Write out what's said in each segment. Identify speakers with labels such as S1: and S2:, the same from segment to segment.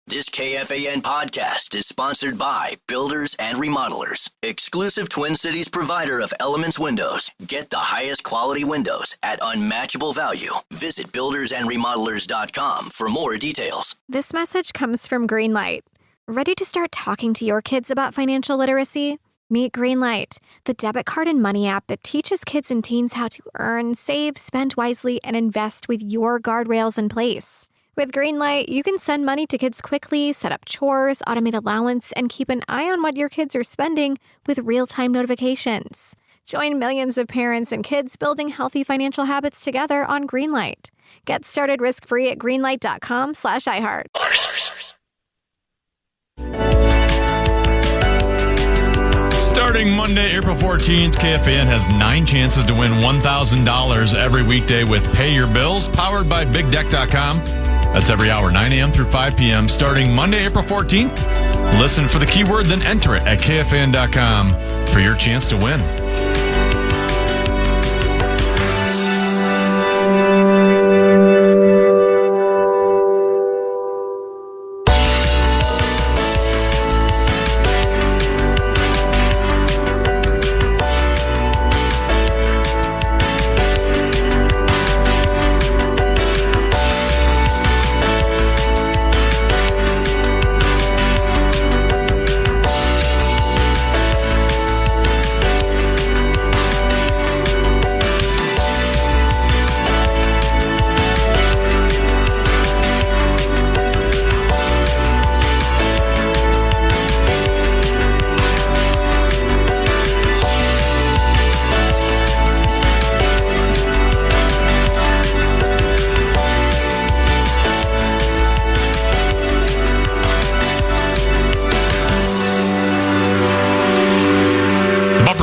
S1: This KFAN podcast is sponsored by Builders and Remodelers, exclusive Twin Cities provider of Elements Windows. Get the highest quality windows at unmatchable value. Visit buildersandremodelers.com for more details.
S2: This message comes from Greenlight. Ready to start talking to your kids about financial literacy? Meet Greenlight, the debit card and money app that teaches kids and teens how to earn, save, spend wisely, and invest with your guardrails in place. With Greenlight, you can send money to kids quickly, set up chores, automate allowance, and keep an eye on what your kids are spending with real-time notifications. Join millions of parents and kids building healthy financial habits together on Greenlight. Get started risk-free at greenlight.com/iHeart.
S3: Starting Monday, April 14th, KFAN has 9 chances to win $1,000 every weekday with Pay Your Bills, powered by BigDeck.com. That's every hour, 9 a.m. through 5 p.m. starting Monday, April 14th. Listen for the keyword, then enter it at KFAN.com for your chance to win.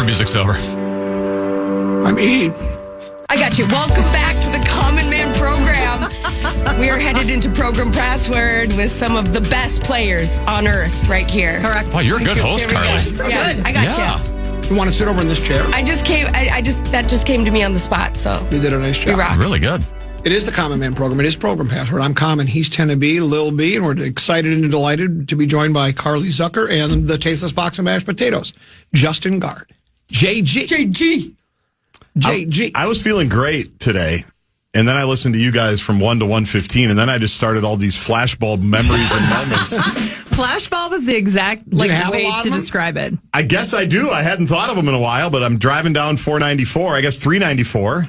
S3: Music's over.
S4: I'm eating.
S5: I got you. Welcome back to the Common Man program. We are headed into Program Password with some of the best players on earth right here.
S3: Correct. Wow, you're a good host, Carly.
S5: Yeah, I got you.
S4: You want to sit over in this chair?
S5: That just came to me on the spot, so.
S4: You did a nice job.
S5: You rock.
S3: Really good.
S4: It is the Common Man program. It is Program Password. I'm Common. He's Tenna B, Lil B, and we're excited and delighted to be joined by Carly Zucker and the tasteless box of mashed potatoes, Justin Gaard. JG.
S6: I was feeling great today, and then I listened to you guys from 1 to 1:15, and then I just started all these flashbulb memories and moments.
S7: Flashbulb is the exact way to describe it.
S6: I guess I do. I hadn't thought of them in a while, but I'm driving down 494, I guess 394,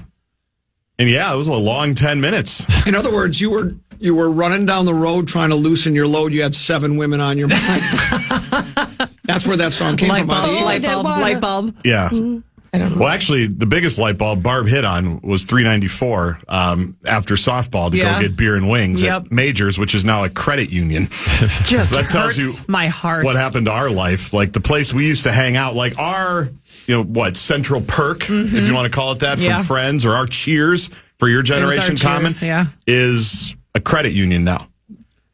S6: and yeah, it was a long 10 minutes.
S4: In other words, you were running down the road trying to loosen your load. You had 7 women on your mind. That's where that song came from.
S7: Light bulb.
S6: Yeah. I don't know. Well, actually, the biggest light bulb Barb hit on was 394 after softball to go get beer and wings at Majors, which is now a credit union.
S7: Just
S6: that tells you
S7: my heart.
S6: What happened to our life. Like the place we used to hang out, like our, Central Perk, if you want to call it that, from Friends, or our Cheers for your generation, Common, is a credit union now.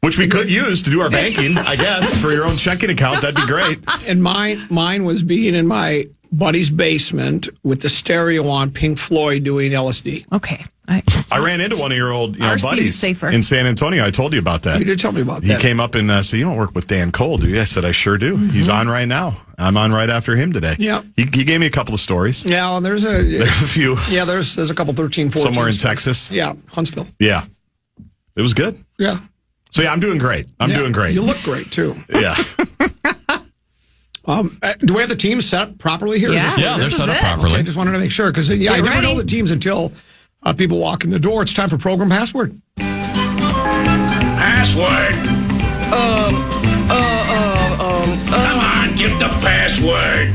S6: Which we could use to do our banking, I guess, for your own checking account. That'd be great.
S4: And mine was being in my buddy's basement with the stereo on, Pink Floyd doing LSD.
S7: Okay.
S6: I ran into one of your old buddies in San Antonio. I told you about that.
S4: You did tell me about that.
S6: He came up and said, "You don't work with Dan Cole, do you?" I said, "I sure do. Mm-hmm. He's on right now. I'm on right after him today."
S4: Yeah.
S6: He gave me a couple of stories.
S4: Yeah, well, there's a
S6: few.
S4: Yeah, there's a couple 13, 14.
S6: Somewhere in
S4: stories.
S6: Texas.
S4: Yeah, Huntsville.
S6: Yeah. It was good.
S4: Yeah.
S6: So, yeah, I'm doing great. I'm doing great.
S4: You look great, too.
S6: Yeah.
S4: Do we have the teams set up properly here?
S3: Yeah, they're set up properly.
S4: Okay, I just wanted to make sure, because I never know the teams until people walk in the door. It's time for Program Password.
S8: Password. Come on, give the password.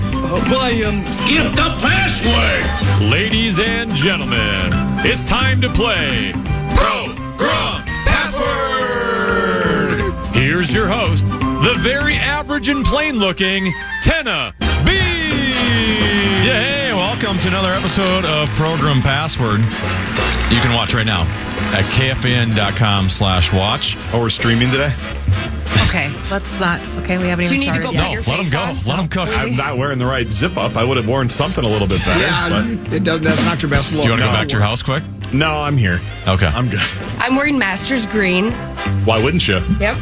S8: Give the password.
S3: Ladies and gentlemen, it's time to play Progrum Password. Here's your host, the very average and plain-looking Tenna B. Yeah, hey, welcome to another episode of Program Password. You can watch right now at KFAN.com/watch.
S6: Oh, we're streaming today?
S7: Okay, let's not. Okay, we haven't
S5: Do
S7: even
S5: you need to
S7: started
S5: go
S7: yet.
S5: back your
S3: Let
S5: face
S3: them go.
S5: on?
S3: Let them cook.
S6: I'm not wearing the right zip up. I would have worn something a little bit better.
S4: That's not your best look.
S3: Do you want to go back to your house quick?
S6: No, I'm here.
S3: Okay.
S6: I'm good.
S5: I'm wearing Masters Green.
S6: Why wouldn't you?
S5: Yep.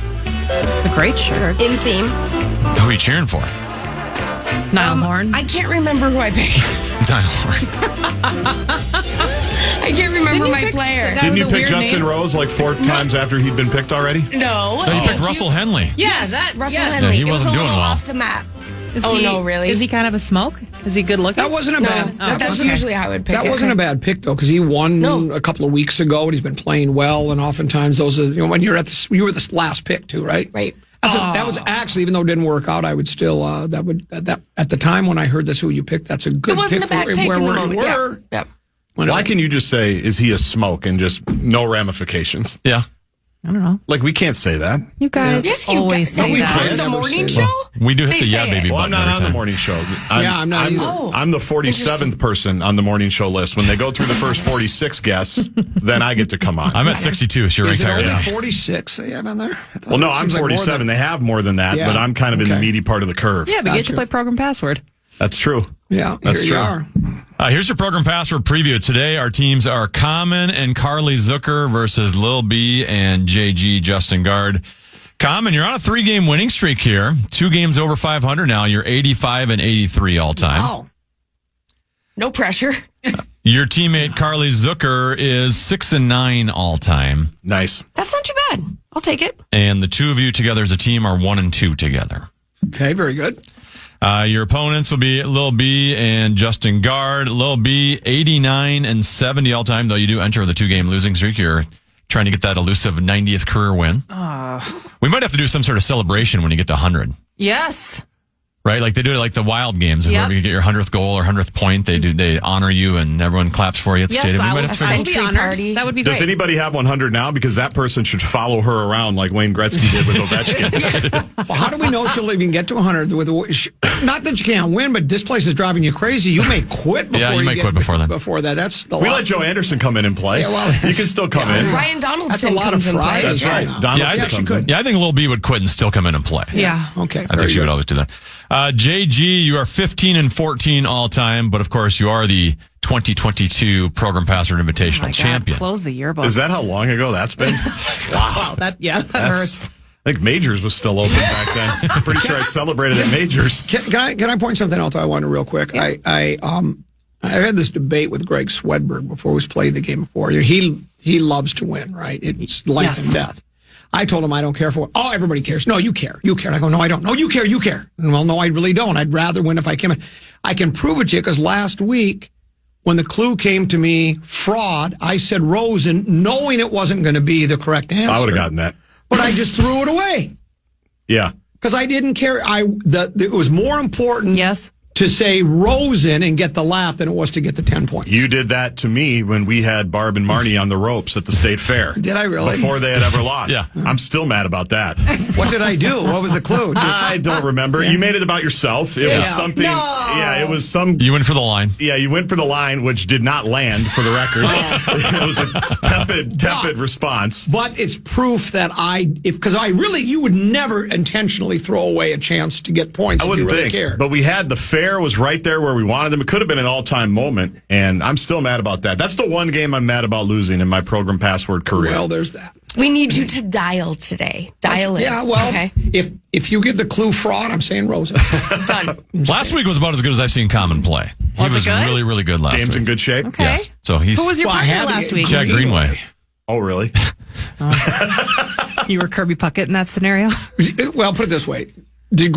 S7: It's a great shirt.
S5: In theme.
S3: Who are you cheering for?
S7: Niall Horn.
S5: I can't remember who I picked.
S3: Niall Horn.
S5: I can't remember my player.
S6: Didn't you pick Justin Rose like 4 times after he'd been picked already?
S5: No.
S3: No, you picked Russell Henley.
S5: Yes, Russell Henley.
S3: Yeah, he
S5: it was
S3: wasn't
S5: a
S3: doing
S5: little
S3: well.
S5: off the map.
S7: No, really? Is he kind of a smoke? Is he good looking?
S4: That wasn't a bad.
S5: That's usually how I would pick it.
S4: That wasn't a bad pick though, because he won a couple of weeks ago, and he's been playing well. And oftentimes those are when you're at you were the last pick too, right?
S5: Right.
S4: That was actually, even though it didn't work out, I would still that at the time when I heard that's who you picked, that's a good pick.
S5: It wasn't a bad pick
S4: where
S5: in the
S4: we
S5: moment.
S4: were.
S5: Yeah.
S6: Why can you just say, is he a smoke and just no ramifications?
S3: Yeah.
S7: I don't know.
S6: Like, we can't say that.
S7: You guys always say that.
S5: On the morning show?
S3: We do hit
S5: They
S3: the
S5: say
S3: baby
S5: it.
S6: Well, I'm
S3: button
S6: not
S3: every
S6: on the
S3: time.
S6: morning show.
S4: I'm not either.
S6: I'm the 47th person on the morning show list. When they go through the first 46 guests, then I get to come on.
S3: I'm at 62, so you're
S4: Is it
S3: retired.
S4: only 46 they have on there?
S6: Well, no, I'm 47. They have more than that, but I'm kind of in the meaty part of the curve.
S7: Yeah, but you get to play Program Password.
S6: That's true.
S4: Yeah,
S6: That's
S4: here
S6: true.
S4: you are.
S3: Here's your program password preview. Today, our teams are Common and Carly Zucker versus Lil B and JG Justin Guard. Common, you're on a 3-game winning streak here. 2 games over 500 now. You're 85 and 83 all time.
S4: Wow.
S5: No pressure.
S3: Your teammate Carly Zucker is 6 and 9 all time.
S6: Nice.
S5: That's not too bad. I'll take it.
S3: And the two of you together as a team are 1 and 2 together.
S4: Okay, very good.
S3: Your opponents will be Lil B and Justin Guard. Lil B, 89 and 70 all time, though you do enter the 2-game losing streak. You're trying to get that elusive 90th career win. We might have to do some sort of celebration when you get to 100.
S7: Yes.
S3: Right? Like they do it like the Wild Games. And
S7: Yep.
S3: whenever you get your 100th goal or 100th point, they honor you and everyone claps for you at the stadium. We might have to
S7: I
S3: figure-
S7: will be
S5: Century
S7: honored.
S5: party.
S7: That would be
S6: Does
S7: great.
S6: anybody have 100 now? Because that person should follow her around like Wayne Gretzky did with Ovechkin.
S4: Well, how do we know she'll even get to 100? Not that you can't win, but this place is driving you crazy. You may quit before
S3: Yeah, you might
S4: get
S3: quit before then.
S4: Before that, that's the
S6: We
S4: lot.
S6: let Joe Anderson come in and play.
S4: Yeah, well,
S6: you can still come in.
S5: Ryan Donaldson
S4: That's a lot of
S5: comes and
S4: Fridays.
S5: plays.
S6: That's right.
S4: Yeah.
S6: Donaldson
S3: Yeah, I
S4: think she
S6: comes
S4: could.
S6: in.
S3: Yeah, I think Lil B would quit and still come in and play.
S7: Yeah.
S4: Okay.
S3: I think she would always do that. JG, you are 15 and 14 all time, but of course you are the 2022 Program Password Invitational champion.
S7: Close the yearbook.
S6: Is that how long ago that's been? Wow.
S7: That hurts.
S6: I think Majors was still open back then. I'm pretty sure I celebrated at Majors.
S4: Can I point something out that I wanted real quick? I had this debate with Greg Swedberg before we played the game before. He loves to win, right? It's life and death. I told him I don't care for what. Oh, everybody cares. No, you care. You care. And I go, no, I don't. No, you care. You care. And well, no, I really don't. I'd rather win if I can. I can prove it to you because last week when the clue came to me, fraud, I said Rosen, knowing it wasn't going to be the correct answer.
S6: I would have gotten that.
S4: But I just threw it away
S6: Yeah.
S4: because I didn't care. It was more important.
S7: Yes.
S4: To say Rosen and get the laugh than it was to get the 10 points.
S6: You did that to me when we had Barb and Marnie on the ropes at the state fair.
S4: Did I really?
S6: Before they had ever lost.
S3: Yeah.
S6: I'm still mad about that.
S4: What did I do? What was the clue?
S6: I don't remember. You made it about yourself. It was something.
S5: No.
S6: Yeah, it was some.
S3: You went for the line.
S6: Yeah, you went for the line, which did not land, for the record. It was a tepid response.
S4: But it's proof that because you would never intentionally throw away a chance to get points
S6: I
S4: if
S6: wouldn't
S4: you really
S6: think.
S4: cared.
S6: But we had the fair was right there where we wanted them. It could have been an all-time moment, and I'm still mad about that. That's the one game I'm mad about losing in my program password career.
S4: Well, there's that.
S5: We need you to dial today. Dial in.
S4: Yeah, well,
S5: Okay.
S4: if you give the clue fraud, I'm saying Rosen.
S5: Done.
S3: Last week was about as good as I've seen Common play. He
S7: Was it
S3: was
S7: good?
S3: really, really good last
S6: Game's
S3: week.
S6: in good shape.
S7: Okay.
S3: Yes. So he's
S7: Who was your
S4: Well, I
S7: partner
S4: had to
S7: last
S4: get
S7: week?
S3: Jack Greenway.
S6: Oh, really?
S7: You were Kirby Puckett in that scenario?
S4: Well, put it this way. Did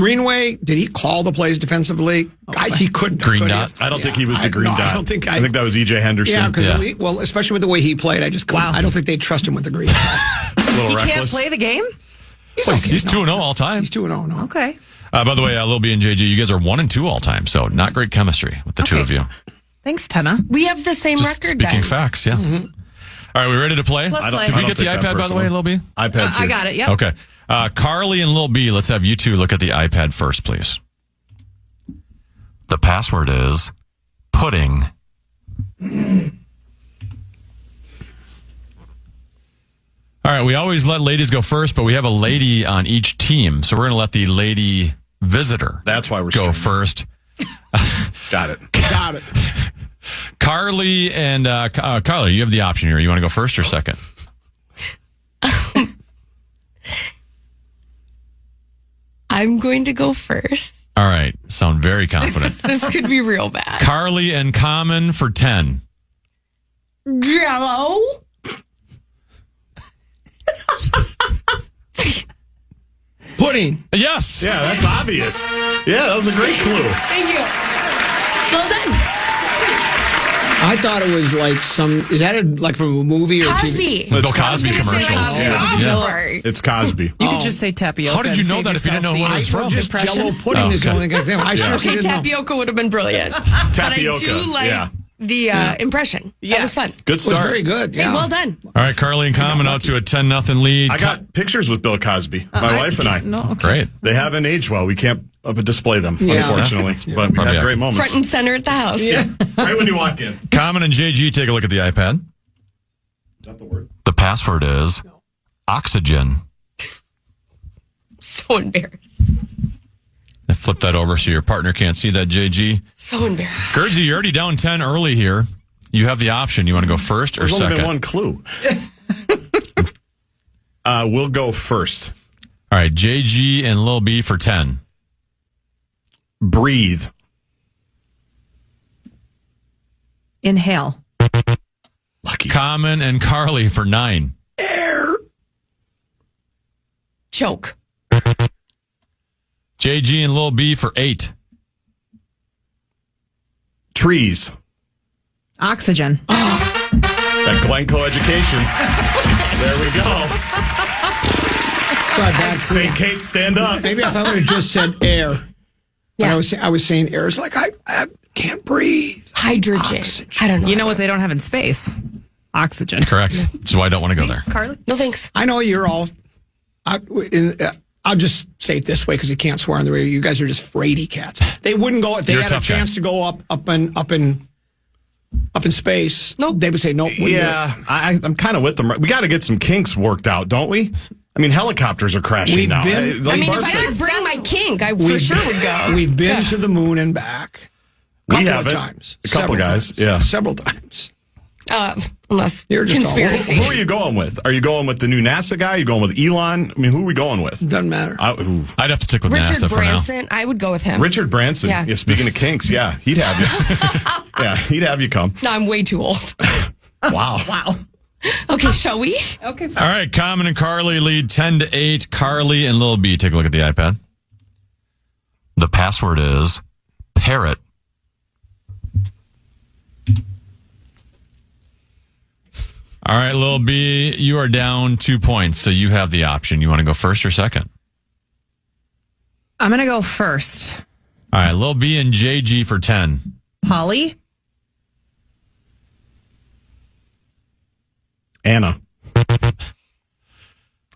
S4: he call the plays defensively? He couldn't.
S3: Green
S4: could he?
S3: dot?
S6: I don't think he was the green dot.
S4: I don't think
S6: I think that was E.J. Henderson.
S4: Yeah, because especially with the way he played, I just couldn't.
S7: Wow.
S4: I don't think they'd trust him with the green dot.
S6: A little
S7: He
S6: reckless.
S7: can't play the game?
S3: He's 2-0 all time.
S4: He's 2-0 now.
S7: Okay.
S3: By the way, Lil B and JG, you guys are 1 and 2 all time, so not great chemistry with the two of you.
S7: Thanks, Tenna.
S5: We have the same
S3: Just
S5: record
S3: speaking
S5: then.
S3: facts, yeah. All right, we ready to play?
S7: Let's play.
S3: Did we
S6: I
S3: get
S6: don't
S3: the
S6: take
S3: iPad,
S6: that
S3: by the way, Lil B?
S6: iPad's
S7: I
S6: here.
S7: got it. Yep.
S3: Okay. Carly and Lil B, let's have you two look at the iPad first, please. The password is pudding. All right, we always let ladies go first, but we have a lady on each team, so we're going to let the lady visitor
S6: That's why we're
S3: go
S6: streaming.
S3: first.
S6: Got it.
S4: Got it.
S3: Carly and Carly, you have the option here. You want to go first or second?
S5: I'm going to go first.
S3: All right. Sound very confident.
S5: This could be real bad.
S3: Carly and Common for 10.
S5: Jello.
S4: Pudding.
S3: Yes.
S6: Yeah, that's obvious. Yeah, that was a great clue.
S5: Thank you. Well done.
S4: I thought it was like is that like from a movie or
S5: Cosby.
S4: TV?
S3: Bill Cosby commercials.
S6: It's Cosby.
S7: You could just say tapioca.
S3: How did you
S7: and
S3: know
S7: save
S3: that if you didn't know
S7: yourself
S3: what it was
S7: the
S3: from?
S4: Just
S7: impression.
S4: Jello pudding is the only thing. I sure
S5: Okay,
S4: didn't know.
S5: tapioca would have been brilliant.
S6: Tapioca.
S5: But I do like the impression. That was fun.
S6: Good
S4: It was
S6: start.
S4: very good.
S5: Hey,
S4: Yeah.
S5: well done.
S3: All right, Carly and Common out to a 10-0 lead.
S6: I got pictures with Bill Cosby, my wife and I.
S7: No, okay.
S3: Great.
S6: They haven't aged well. We can't display them,
S4: Yeah.
S6: unfortunately. But we
S3: Probably
S6: had great moments.
S5: Front and center at the house.
S6: Right when you walk in. Is
S3: Common and JG, take a look at the iPad.
S6: that the word?
S3: The password is oxygen.
S5: So embarrassed.
S3: Flip that over so your partner can't see that, JG.
S5: So embarrassed.
S3: Gaardsy, you're already down 10 early here. You have the option. You want to go first or
S6: There's only
S3: second?
S6: been one clue. We'll go first.
S3: All right, JG and Lil B for 10.
S6: Breathe.
S7: Inhale.
S6: Lucky.
S3: Common and Carly for 9.
S5: Choke.
S3: JG and Lil B for 8.
S6: Trees.
S7: Oxygen.
S6: That Glencoe education. There we go.
S4: Sorry, bad
S6: St. Kate, stand up.
S4: Maybe if I would have just said air.
S5: Yeah.
S4: I was saying air. It's like I can't breathe.
S5: Hydrogen.
S4: Oxygen.
S5: I don't know.
S7: You know what they don't have in space? Oxygen.
S3: Correct. Which is why I don't want to go there.
S7: Carly?
S5: No thanks.
S4: I know you're all. I'll just say it this way because you can't swear on the radio. You guys are just fraidy cats. They wouldn't go if they
S3: You're a
S4: had a
S3: tough guy.
S4: chance to go up in space.
S5: Nope.
S4: They would say nope.
S6: Yeah, I'm kind of with them. We got to get some kinks worked out, don't we? I mean, helicopters are crashing
S4: We've
S6: now.
S4: been-
S5: I mean,
S6: Barb
S5: if I
S6: said-
S5: could bring my kink, I for sure would go.
S4: We've been to the moon and back.
S6: We
S4: Couple
S6: haven't.
S4: of times.
S6: A couple
S4: Several
S6: guys,
S4: times.
S6: yeah.
S4: Several times.
S5: Unless
S4: You're just
S5: conspiracy.
S6: Who are you going with? Are you going with the new NASA guy? Are you going with Elon? I mean, who are we going with?
S4: Doesn't matter.
S3: I'd have to stick with
S5: Richard
S3: NASA for now.
S5: Branson, I would go with him.
S6: Richard Branson.
S5: Yeah.
S6: Yeah. Speaking of kinks, yeah, he'd have you. Yeah, he'd have you come.
S5: No, I'm way too old.
S6: Wow.
S7: Wow.
S5: Okay, shall we?
S7: Okay, fine.
S3: All right, Common and Carly lead 10-8. Carly and Lil B, take a look at the iPad. The password is parrot. All right, Lil B, you are down 2 points, so you have the option. You want to go first or second?
S7: I'm going to go first.
S3: All right, Lil B and JG for 10.
S7: Polly?
S6: Anna.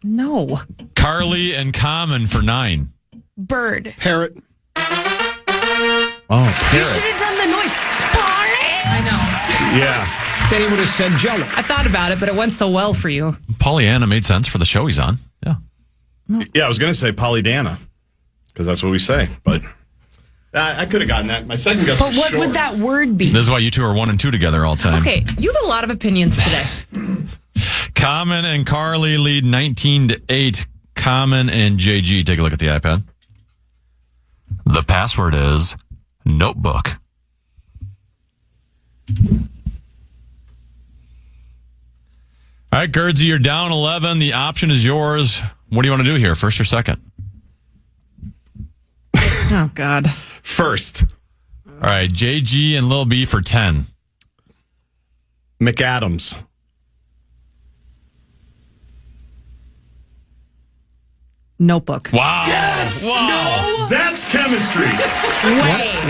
S7: No.
S3: Carly and Common for 9.
S5: Bird.
S4: Parrot.
S6: Oh,
S5: You should
S6: parrot.
S5: have done the noise. Parrot.
S7: I know.
S6: Yeah.
S4: Then he would have said Jello.
S7: I thought about it, but it went so well for you.
S3: Pollyanna made sense for the show he's on. Yeah.
S6: Yeah, I was going to say Polydana because that's what we say, but I could have gotten that. My second guess
S5: But
S6: was
S5: what
S6: short.
S5: would that word be?
S3: This is why you two are 1 and 2 together all the time.
S7: Okay, you have a lot of opinions today.
S3: Common and Carly lead 19-8. Common and JG, take a look at the iPad. The password is notebook. All right, Gaardsy, you're down 11. The option is yours. What do you want to do here, first or second?
S7: Oh, God.
S6: First,
S3: All right, JG and Lil B for 10.
S6: McAdams.
S7: Notebook.
S3: Wow. Wow.
S6: That's chemistry.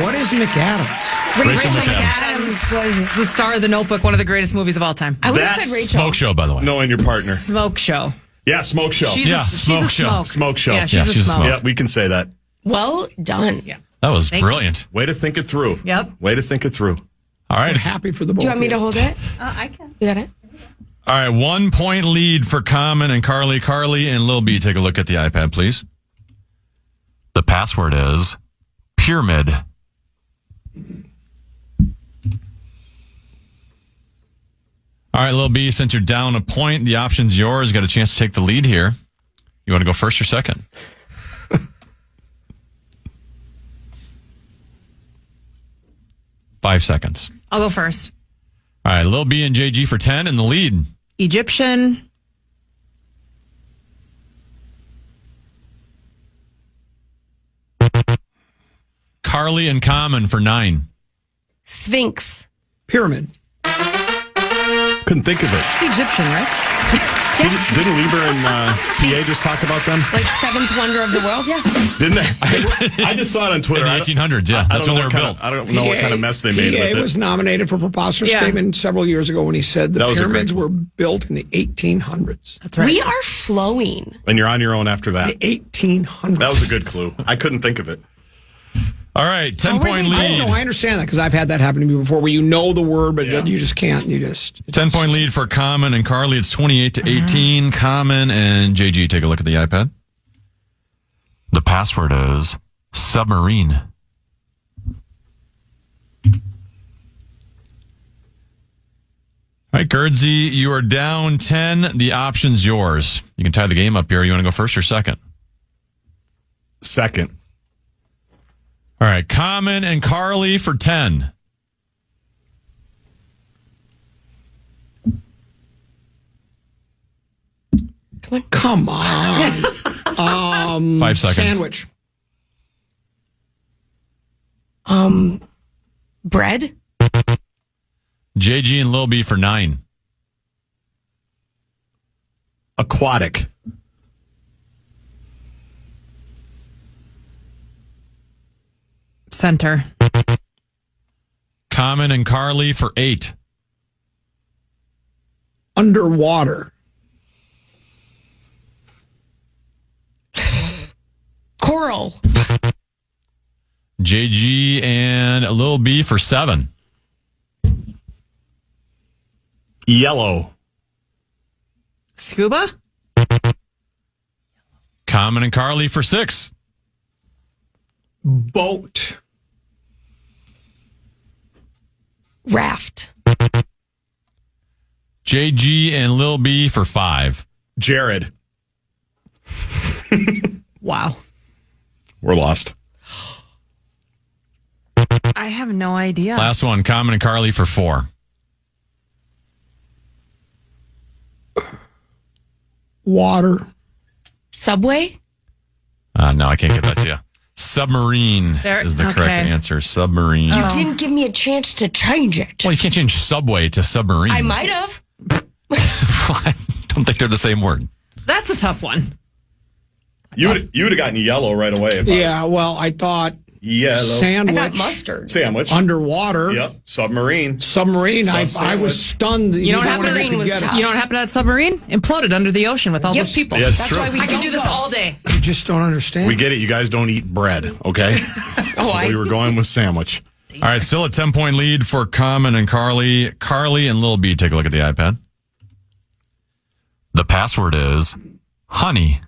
S4: What is McAdams?
S3: Rachel McAdams.
S7: Adams was the star of The Notebook, one of the greatest movies of all time.
S5: I would have
S6: That's
S5: said Rachel.
S3: Smoke show, by the way.
S6: Knowing your partner.
S7: Smoke show.
S6: Yeah, smoke show.
S7: She's
S3: Yeah,
S7: a, she's
S3: smoke
S7: a
S3: show.
S7: smoke.
S6: Smoke show.
S7: Yeah, she's
S3: Yeah,
S7: a
S3: she's a
S7: smoke.
S3: smoke.
S6: Yeah, we can say that.
S5: Well done.
S7: Yeah.
S3: That was
S7: Thank
S3: brilliant.
S6: Way to think it through.
S7: Yep.
S6: Way to think it through.
S3: All right.
S4: I'm happy for the both.
S5: Do you want me to hold it?
S7: I can.
S5: You got it?
S3: All right, 1 point lead for Common and Carly. Carly and Lil B, take a look at the iPad, please. The password is pyramid. All right, Lil B, since you're down a point, the option's yours. Got a chance to take the lead here. You want to go first or second? 5 seconds.
S7: I'll go first.
S3: All right, Lil B and JG for 10 in the lead.
S7: Egyptian.
S3: Carly and Common for 9.
S5: Sphinx.
S4: Pyramid.
S6: Couldn't think of it.
S7: It's Egyptian, right?
S6: Didn't Lieber and PA just talk about them?
S5: Like seventh wonder of the world, yeah.
S6: Didn't they? I just saw it on Twitter.
S3: In the 1800s, yeah. That's when they were built.
S6: I don't know what kind of mess they made with it.
S4: He was nominated for preposterous statement several years ago when he said the pyramids were built in the 1800s.
S7: That's right.
S5: We are flowing.
S6: And you're on your own after that.
S4: The 1800s.
S6: That was a good clue. I couldn't think of it.
S3: All right, 10-point lead.
S4: No, I understand that because I've had that happen to me before where you know the word, but you just can't.
S3: 10-point lead for Common and Carly. It's 28-18. Common and JG, take a look at the iPad. The password is submarine. All right, Gaardsy, you are down 10. The option's yours. You can tie the game up here. You want to go first or second?
S6: Second.
S3: All right, Common and Carly for 10.
S4: Come on.
S3: 5 seconds.
S4: Sandwich.
S5: Bread.
S3: JG and Lil B for 9.
S6: Aquatic.
S7: Center.
S3: Common and Carly for 8.
S4: Underwater.
S5: Coral.
S3: JG and Lil B for 7.
S6: Yellow.
S7: Scuba.
S3: Common and Carly for 6.
S4: Boat.
S5: Raft.
S3: JG and Lil B for 5.
S6: Jared.
S7: Wow.
S6: We're lost.
S7: I have no idea.
S3: Last one, Common and Carly for 4.
S4: Water.
S5: Subway.
S3: No, I can't get that to you. Submarine is the correct answer. Submarine.
S5: You didn't give me a chance to change it.
S3: Well, you can't change subway to submarine.
S5: I might have.
S3: I don't think they're the same word.
S7: That's a tough one.
S6: You would have gotten yellow right away.
S4: I thought
S6: yellow.
S4: Sandwich.
S5: I thought mustard.
S6: Sandwich.
S4: Underwater.
S6: Yep. Submarine.
S4: I was stunned.
S7: You know what happened to that submarine? Imploded under the ocean with all those people.
S6: Yeah,
S5: That's
S6: true.
S5: why we
S7: I can do this all day.
S4: You just don't understand.
S6: We get it. You guys don't eat bread, okay? We were going with sandwich.
S3: All right, still a 10-point lead for Common and Carly. Carly and Lil B, take a look at the iPad. The password is honey.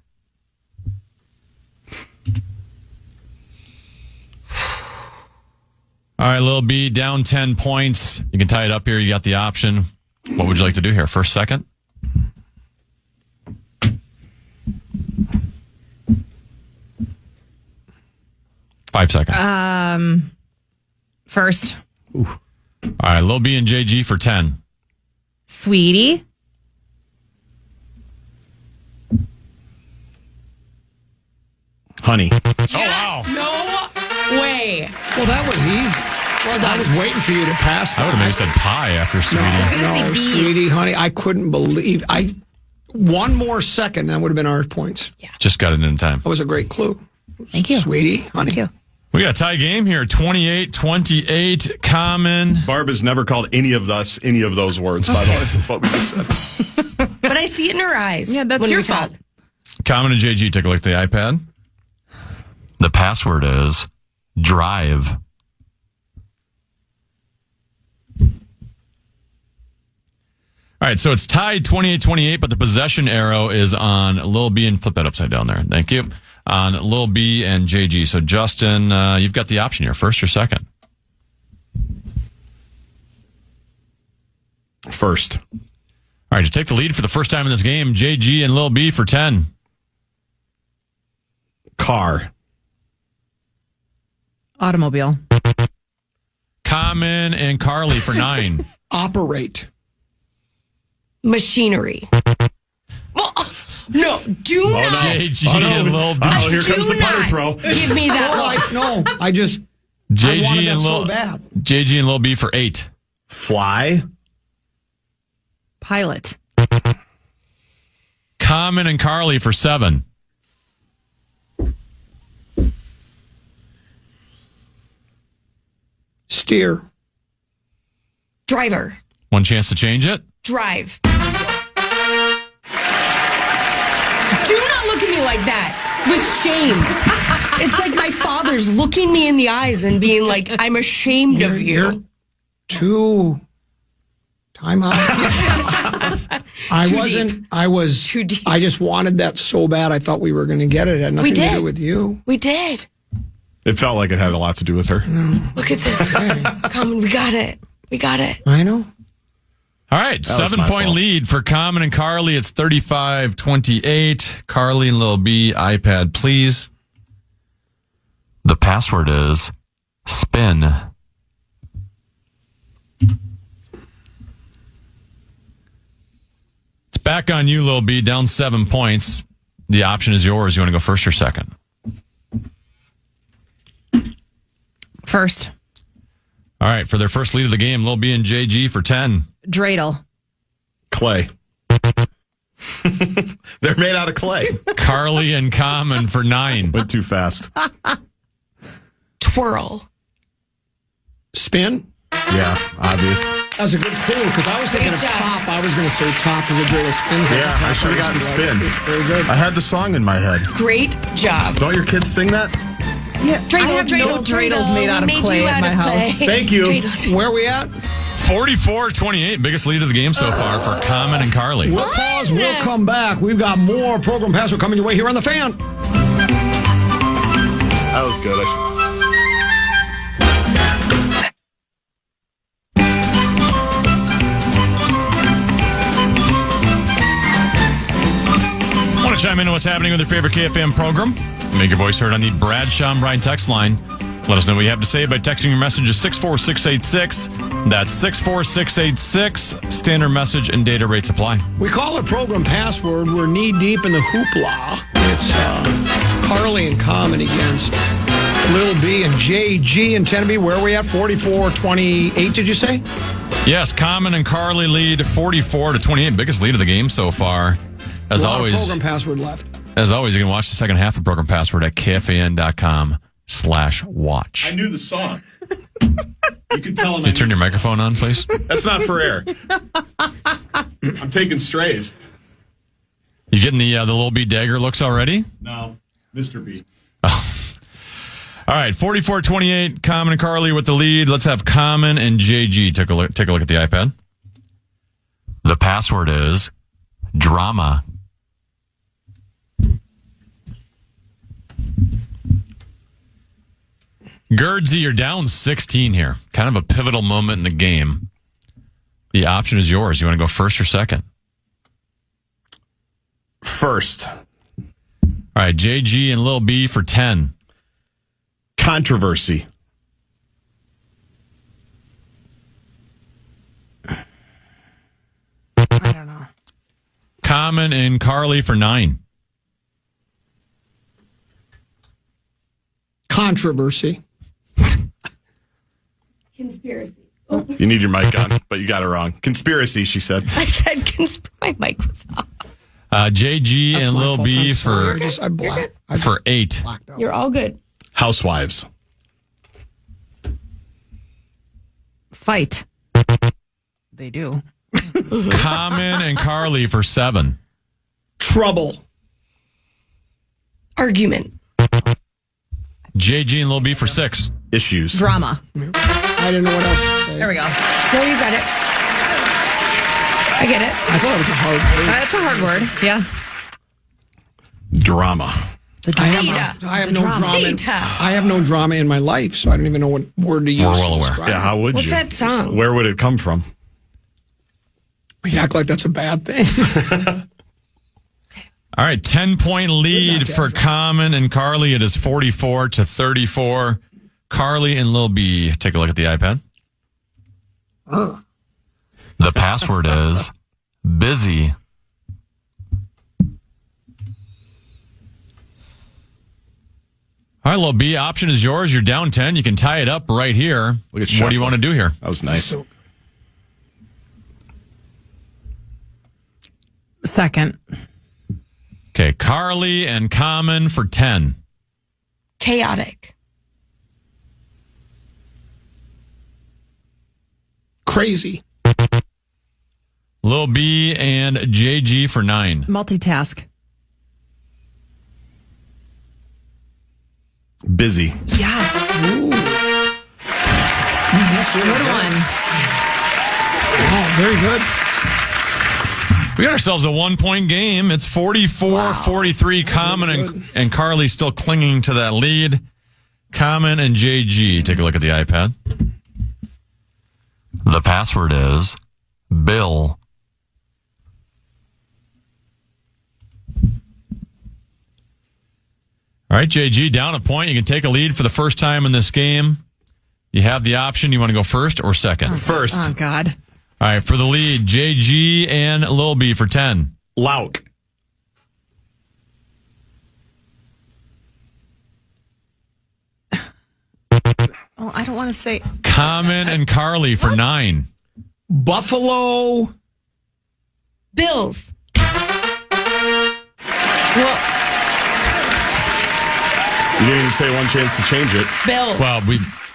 S3: All right, Lil B, down 10 points. You can tie it up here. You got the option. What would you like to do here? First, second? Five seconds.
S7: First.
S3: All right, Lil B and JG for 10.
S7: Sweetie.
S6: Honey.
S3: Oh, wow.
S5: No way.
S4: Well, that was easy. Well, I was waiting for you to pass that.
S3: I would have maybe said pie after Sweetie.
S5: gonna say bees.
S4: Sweetie, honey, I couldn't believe. One more second, that would have been our points.
S5: Yeah.
S3: Just got it in time.
S4: That was a great clue.
S7: Thank you.
S4: Sweetie, honey.
S7: Thank you.
S3: We got a tie game here, 28-28. Common.
S6: Barb has never called any of those words, by the way. That's what we just said.
S5: But I see it in her eyes.
S7: Yeah, that's
S5: when
S7: your
S5: we talk.
S7: fault.
S3: Common and JG, take a look at the iPad. The password is drive. All right, so it's tied 28-28, but the possession arrow is on Lil B, and flip that upside down there. Thank you. On Lil B and JG. So, Justin, you've got the option here, first or second?
S6: First.
S3: All right, to take the lead for the first time in this game, JG and Lil B for 10.
S6: Car.
S7: Automobile.
S3: Common and Carly for 9.
S4: Operate.
S5: Machinery. Well, no, do not.
S3: JG and Lil B.
S6: Oh, here comes the putter throw.
S5: Give me that look.
S4: I wanted that so bad.
S3: JG and Lil B for 8.
S6: Fly.
S7: Pilot.
S3: Common and Carly for 7.
S4: Steer.
S5: Driver.
S3: One chance to change it.
S5: Drive. Do not look at me like that with shame. It's like my father's looking me in the eyes and being like, I'm ashamed of you.
S4: Time out. Too deep. I just wanted that so bad. I thought we were going to get it. It had nothing to do with you.
S5: We did.
S6: It felt like it had a lot to do with her.
S5: Look at this. Common, we got it.
S4: I know.
S3: All right, 7-point lead for Common and Carly. It's 35-28. Carly and Lil B, iPad, please. The password is spin. It's back on you, Lil B, down 7 points. The option is yours. You want to go first or second?
S7: First.
S3: All right, for their first lead of the game, Lil B and JG for 10.
S7: Dreidel.
S6: Clay. They're made out of clay.
S3: Carly and Common for 9.
S6: Went too fast.
S5: Twirl.
S4: Spin.
S6: Yeah, obvious.
S4: That was a good clue because I was thinking of top. I was going to say top because a dreidel spins.
S6: Yeah, I should have gotten spin.
S4: Very good.
S6: I had the song in my head.
S5: Great job.
S6: Don't your kids sing that?
S7: Yeah, I have no dreidels made out of clay at my house.
S6: Thank you.
S4: Where are we at?
S3: 44-28, biggest lead of the game so far for Common and Carly.
S4: We'll pause. We'll come back. We've got more Program Password coming your way here on The Fan.
S6: That was good.
S3: Want to chime into what's happening with your favorite KFAN program? Make your voice heard on the Bradshaw and Bryan text line. Let us know what you have to say by texting your message to 64686. That's 64686. Standard message and data rates apply.
S4: We call it Program Password. We're knee-deep in the hoopla. It's Carly and Common against Lil B and JG and Tennessee. Where are we at? 44-28, did you say?
S3: Yes, Common and Carly lead 44-28. Biggest lead of the game so far. As always,
S4: Program Password left.
S3: As always, you can watch the second half of Program Password at KFAN.com/watch.
S6: I knew the song. You could tell him.
S3: Can you turn your microphone on, please?
S6: That's not for air. I'm taking strays.
S3: You getting the Lil B dagger looks already?
S6: No, Mr. B.
S3: Oh. All right, 44-28, Common and Carly with the lead. Let's have Common and JG take a look at the iPad. The password is drama. Gaardsy, you're down 16 here. Kind of a pivotal moment in the game. The option is yours. You want to go first or second?
S6: First.
S3: All right, JG and Lil B for 10.
S6: Controversy.
S7: I don't know.
S3: Common and Carly for 9.
S4: Controversy.
S5: Conspiracy.
S6: You need your mic on, but you got it wrong. Conspiracy, she said.
S5: I said my mic was off.
S3: JG and Lil B for 8.
S5: You're all good.
S6: Housewives.
S7: Fight. They do.
S3: Common and Carly for 7.
S4: Trouble.
S5: Argument.
S3: JG and Lil B for 6.
S6: Issues.
S7: Drama.
S4: I didn't know what else to say.
S7: There we go.
S5: No, you got it. I get it.
S4: I thought it was a hard word.
S7: That's a hard word. Yeah.
S6: Drama.
S4: I have no drama in my life, so I don't even know what word to use.
S3: We're well aware.
S6: Yeah, how would
S5: What's
S6: you?
S5: that song?
S6: Where would it come from?
S4: We act like that's a bad thing.
S3: All right, 10-point lead for Common and Carly. It is 44-34. Carly and Lil B. Take a look at the iPad. The password is busy. All right, little B, option is yours. You're down 10. You can tie it up right here. What do you want to do here?
S6: That was nice.
S7: Second.
S3: Okay, Carly and Common for 10.
S5: Chaotic.
S4: Crazy.
S3: Lil B and JG for 9.
S7: Multitask.
S6: Busy.
S7: Yes. Ooh. Good one.
S4: Oh, very good.
S3: We got ourselves a 1-point game. It's 44-43. Common and Carly still clinging to that lead. Common and JG. Take a look at the iPad. The password is Bill. All right, JG, down a point. You can take a lead for the first time in this game. You have the option. You want to go first or second?
S6: First.
S7: Oh, God.
S3: All right, for the lead, JG and Lil B for 10.
S6: Lauk.
S7: Oh, I don't want to say.
S3: Common and Carly for 9.
S4: Buffalo.
S5: Bills.
S7: Well,
S6: You didn't even say one chance to change it.
S5: Bill.
S3: Well,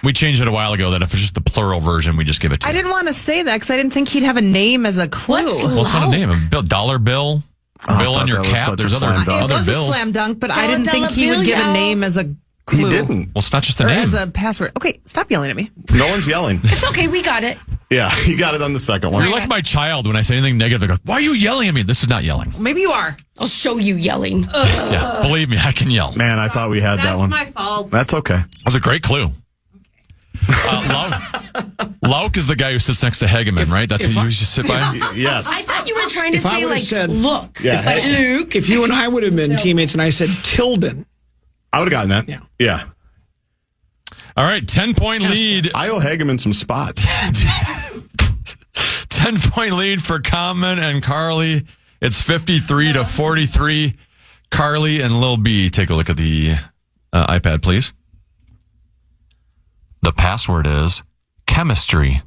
S3: we changed it a while ago that if it's just the plural version, we just give it to
S7: I
S3: you.
S7: didn't want to say that because I didn't think he'd have a name as a clue.
S3: Well, it's not a name. A bill, dollar bill, bill on your cap. There's other
S7: It was
S3: bills.
S7: a slam dunk, but I
S5: Dollar,
S7: didn't think
S5: dollar
S7: he would give a
S5: bill,
S7: name as a clue.
S6: He didn't.
S3: Well, it's not just a
S7: Or
S3: name.
S7: as a password. Okay, stop yelling at me.
S6: No one's yelling.
S5: It's okay. We got it.
S6: Yeah, you got it on the second one.
S3: You're like my child when I say anything negative. They go, "Why are you yelling at me?" This is not yelling.
S7: Maybe you are.
S5: I'll show you yelling.
S3: Yeah, believe me, I can yell.
S6: Man, I thought we had that one.
S7: That's my fault.
S6: That's okay.
S3: That was a great clue. Lauk is the guy who sits next to Hegeman, right? That's who you used to sit by?
S6: Yes.
S5: I thought you were trying to
S4: If I
S5: say,
S4: would've
S5: like,
S4: said-
S5: look.
S6: Yeah.
S5: Like, Luke.
S4: If you and I would have been teammates and I said Tilden.
S6: I would have gotten that.
S4: Yeah.
S6: Yeah.
S3: All right, 10-point lead.
S6: I owe Hageman some spots.
S3: 10-point lead for Common and Carly. It's 53-43. Carly and Lil B. Take a look at the iPad, please. The password is chemistry.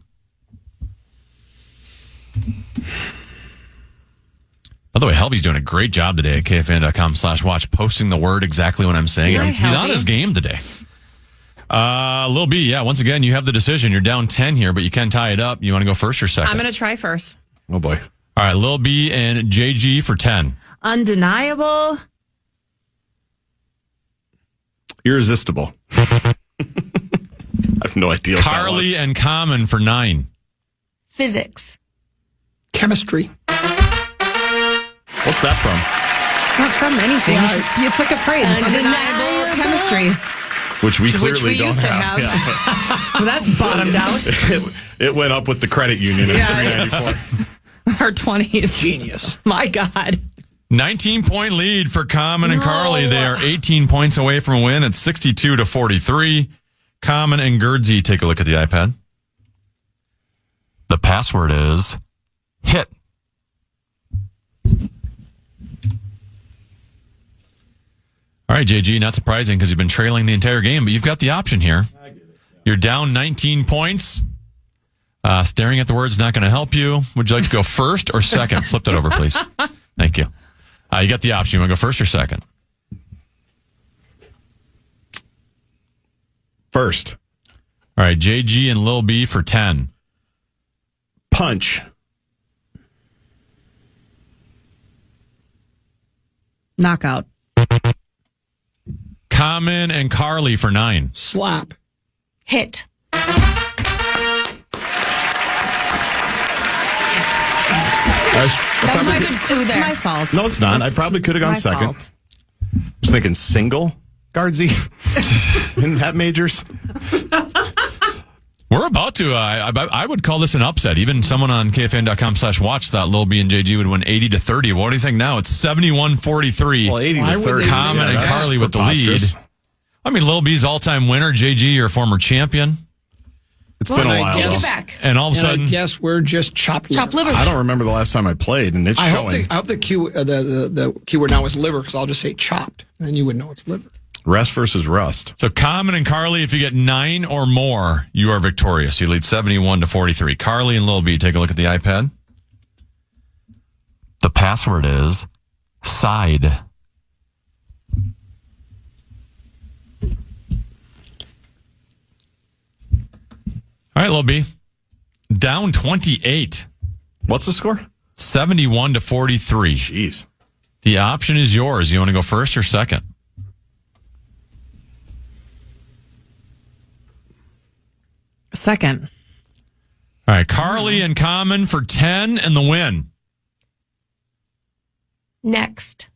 S3: By the way, Helvy's doing a great job today at KFAN.com/watch, posting the word exactly when I'm saying it. He's on his game today. Lil B, yeah, once again, you have the decision. You're down 10 here, but you can tie it up. You want to go first or second?
S7: I'm going to try first.
S6: Oh, boy.
S3: All right, Lil B and JG for 10.
S7: Undeniable.
S6: Irresistible. I have no idea what
S3: Carly
S6: that
S3: and Common for 9.
S5: Physics.
S4: Chemistry.
S6: What's that from?
S7: Not from anything. It's like a phrase. It's undeniable chemistry.
S6: Which we clearly
S7: Which we
S6: don't
S7: used to have. Well, that's bottomed out.
S6: It went up with the credit union in 394.
S7: Our 20s.
S4: Genius.
S7: My God.
S3: 19-point lead for Common and Carly. They are 18 points away from a win. It's 62-43. Common and Gaardsy, take a look at the iPad. The password is hit. All right, JG, not surprising because you've been trailing the entire game, but you've got the option here. You're down 19 points. Staring at the word's not going to help you. Would you like to go first or second? Flip that over, please. Thank you. You got the option. You want to go first or second?
S6: First.
S3: All right, JG and Lil B for 10.
S6: Punch.
S7: Knockout.
S3: Common and Carly for 9.
S4: Slap.
S5: Hit. That was a good clue there.
S7: My fault.
S6: No, it's not. I probably could have gone second.
S7: Fault.
S6: I was thinking single, Gaardsy. Isn't that majors?
S3: We're about to, I would call this an upset. Even someone on KFAN.com/watch thought Lil B and JG would win 80-30. What do you think now? It's 71-43.
S6: Well, 80-30.
S3: Common and Carly with the lead. I mean, Lil B's all-time winner. JG, your former champion.
S6: It's been a while.
S5: Take
S6: Though.
S5: it back.
S3: And all of a
S4: And I
S3: sudden,
S4: guess we're just chopped liver.
S6: I don't remember the last time I played, and it's showing.
S4: I hope the keyword now is liver, because I'll just say chopped, and then you would know it's liver.
S6: Rest versus rust.
S3: so Common and Carly, if you get 9 or more, you are victorious. You lead 71-43. Carly and Lil B, take a look at the iPad. The password is side. All right, Lil B. Down 28.
S6: What's the score?
S3: 71-43.
S6: Jeez.
S3: The option is yours. You want to go first or second?
S7: Second.
S3: All right, Carly and Common for 10 and the win.
S5: Next.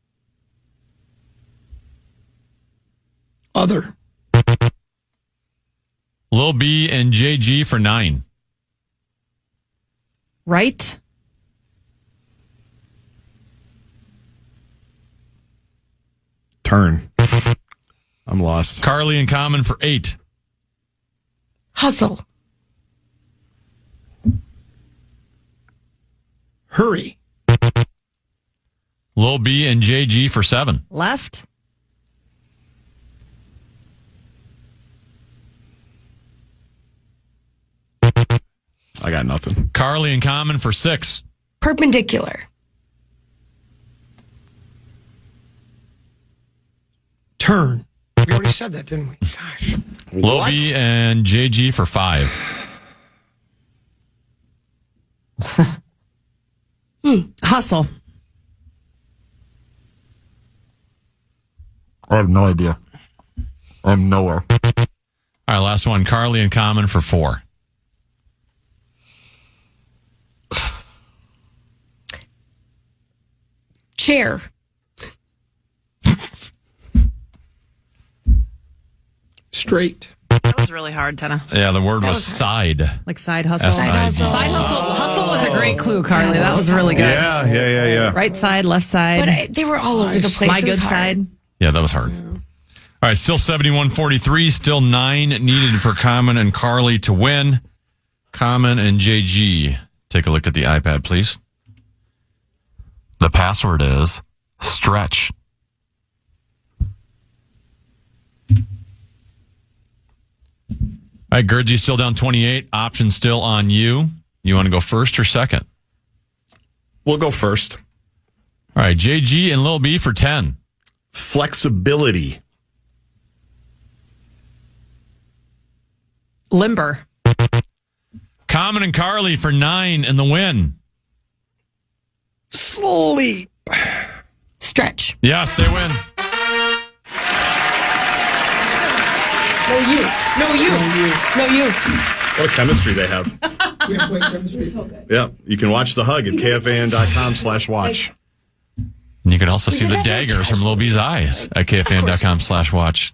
S4: Other.
S3: Lil B and JG for 9.
S7: Right.
S6: Turn. I'm lost.
S3: Carly and Common for 8.
S5: Hustle.
S4: Hurry.
S3: Lil B and JG for 7.
S7: Left.
S6: I got nothing.
S3: Carly and Common for 6.
S5: Perpendicular.
S4: Turn. We already said that, didn't we? Gosh.
S3: Lil B and JG for 5.
S7: Hustle.
S6: I have no idea. I'm nowhere.
S3: All right, last one. Carly and Common for 4.
S5: Chair.
S4: Straight.
S7: That was really hard, Tenna.
S3: Yeah, the word was side.
S7: Like side hustle.
S3: S-I-D.
S7: Side hustle. Hustle was a great clue, Carly. That was really good.
S6: Yeah.
S7: Right side, left side.
S5: But they were all over the place.
S7: My
S5: It was
S7: good
S5: hard.
S7: side.
S3: Yeah, that was hard. All right, still 71-43. Still 9 needed for Common and Carly to win. Common and JG. Take a look at the iPad, please. The password is stretch. All right, Gaardsy still down 28. Option still on you. You want to go first or second?
S6: We'll go first.
S3: All right, JG and Lil B for 10.
S6: Flexibility.
S7: Limber.
S3: Common and Carly for 9 and the win.
S4: Sleep.
S5: Stretch.
S3: Yes, they win.
S5: No, you.
S6: What a chemistry they have. Yeah, you can watch The Hug at KFAN.com/watch.
S3: You can also see the daggers from Lil B's eyes at KFAN.com/watch.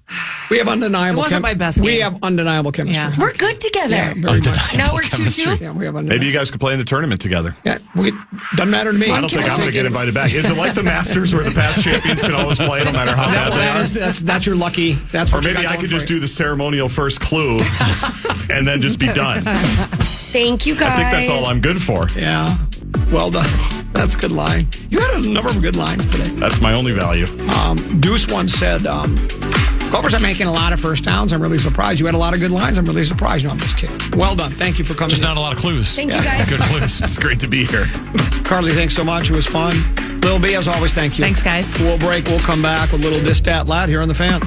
S4: We have undeniable.
S7: It wasn't my best
S4: We
S7: game.
S4: have undeniable chemistry.
S7: Yeah.
S5: We're good together.
S4: Yeah, very much.
S5: Now we're 2-2.
S4: Yeah, we have undeniable.
S6: Maybe you guys could play in the tournament together.
S4: Yeah, doesn't matter to me.
S6: I don't think I'm going to get invited back. Is it like the Masters where the past champions can always play no matter how bad they are?
S4: That's your lucky. That's
S6: Or
S4: what you
S6: maybe
S4: got
S6: I
S4: going
S6: could
S4: for
S6: just
S4: you.
S6: do the ceremonial first clue and then just be done.
S5: Thank you, guys.
S6: I think that's all I'm good for.
S4: Yeah. Well done. That's a good line. You had a number of good lines today.
S6: That's my only value.
S4: Deuce once said, golfers are making a lot of first downs. I'm really surprised. You had a lot of good lines. I'm really surprised. No, I'm just kidding. Well done. Thank you for coming.
S3: Just
S4: in.
S3: not a lot of clues.
S5: Thank you, guys.
S3: Good clues.
S6: It's great to be here.
S4: Carly, thanks so much. It was fun. Lil B, as always, thank you.
S7: Thanks, guys.
S4: We'll break. We'll come back with a little Dis Dat Lat here on The Fan.